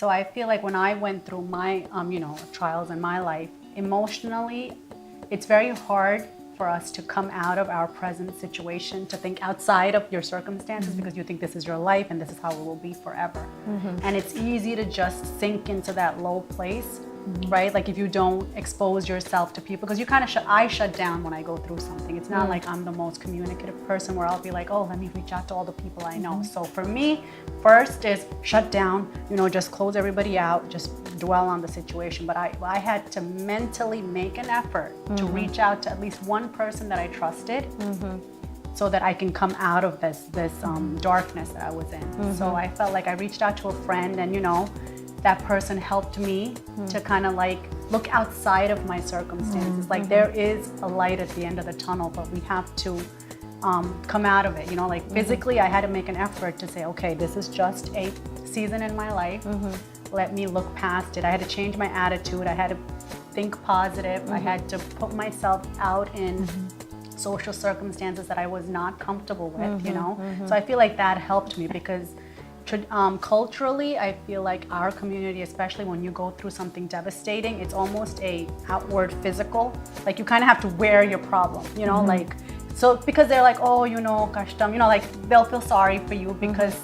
So I feel like when I went through my, trials in my life, emotionally, it's very hard for us to come out of our present situation, to think outside of your circumstances because you think this is your life and this is how it will be forever. And it's easy to just sink into that low place, right? Like if you don't expose yourself to people, because you kind of I shut down when I go through something. It's not like I'm the most communicative person where I'll be like, oh, let me reach out to all the people I know. So for me, first is shut down, just close everybody out, just dwell on the situation. But I had to mentally make an effort to reach out to at least one person that I trusted so that I can come out of this darkness that I was in. So I felt like I reached out to a friend and, that person helped me to kind of like look outside of my circumstances. Like there is a light at the end of the tunnel, but we have to come out of it. Like physically, I had to make an effort to say, okay, this is just a season in my life. Let me look past it. I had to change my attitude. I had to think positive. I had to put myself out in social circumstances that I was not comfortable with, So I feel like that helped me because culturally, I feel like our community, especially when you go through something devastating, it's almost a outward physical. Like you kind of have to wear your problem, like, so because they're like, oh, kashtam, like they'll feel sorry for you because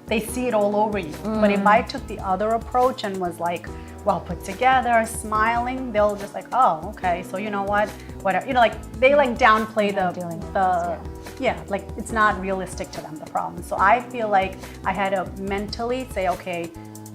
they see it all over you. But if I took the other approach and was like, well put together, smiling, they'll just like, oh, okay, so you know what, whatever, like they like downplay like it's not realistic to them, the problem. So I feel like I had to mentally say, okay,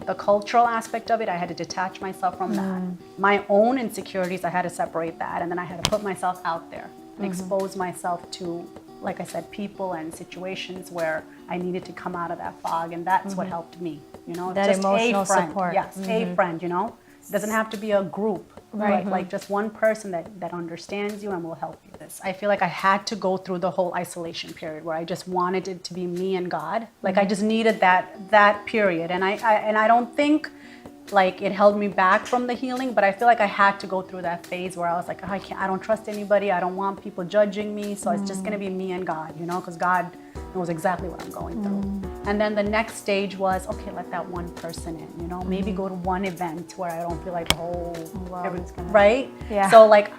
the cultural aspect of it, I had to detach myself from that. My own insecurities, I had to separate that, and then I had to put myself out there and expose myself to, like I said, people and situations where I needed to come out of that fog, and that's what helped me, That just emotional a friend. support. Yes, a friend, It doesn't have to be a group, right? Like just one person that understands you and will help you. I feel like I had to go through the whole isolation period where I just wanted it to be me and God. Like I just needed that period, and I don't think like it held me back from the healing, but I feel like I had to go through that phase where I was like, oh, I don't trust anybody. I don't want people judging me. So it's just gonna be me and God, because God knows exactly what I'm going through. And then the next stage was, okay, let that one person in, maybe go to one event where I don't feel like, everyone's gonna, right? Yeah. So like,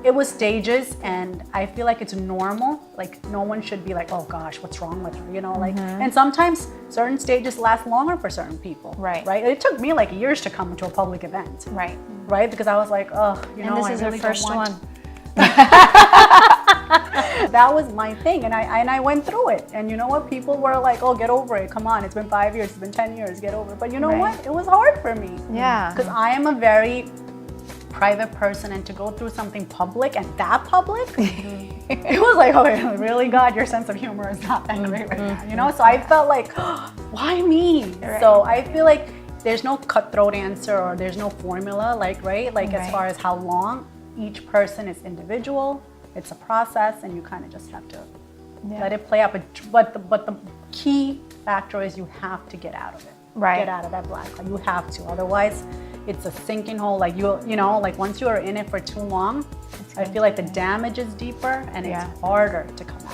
it was stages, and I feel like it's normal. Like no one should be like, oh gosh, what's wrong with her? Like, and sometimes certain stages last longer for certain people. Right. Right. It took me like years to come to a public event. Right. Right. Because I was like, oh, and this is I really the first don't want one. That was my thing, and I went through it. And you know what? People were like, oh, get over it. Come on, it's been 5 years, it's been 10 years, get over it. But you know what? It was hard for me. Yeah. Because I am a very private person, and to go through something public and that public, it was like, okay, really, God, your sense of humor is not that great right now, So I felt like, why me? Right. So I feel like there's no cutthroat answer, or there's no formula, like, right? Like as far as how long, each person is individual, it's a process, and you kind of just have to let it play out. But the key factor is you have to get out of it. Right. Get out of that black hole. You have to, otherwise it's a sinking hole. Like like once you are in it for too long, I feel like the damage is deeper and it's harder to come out.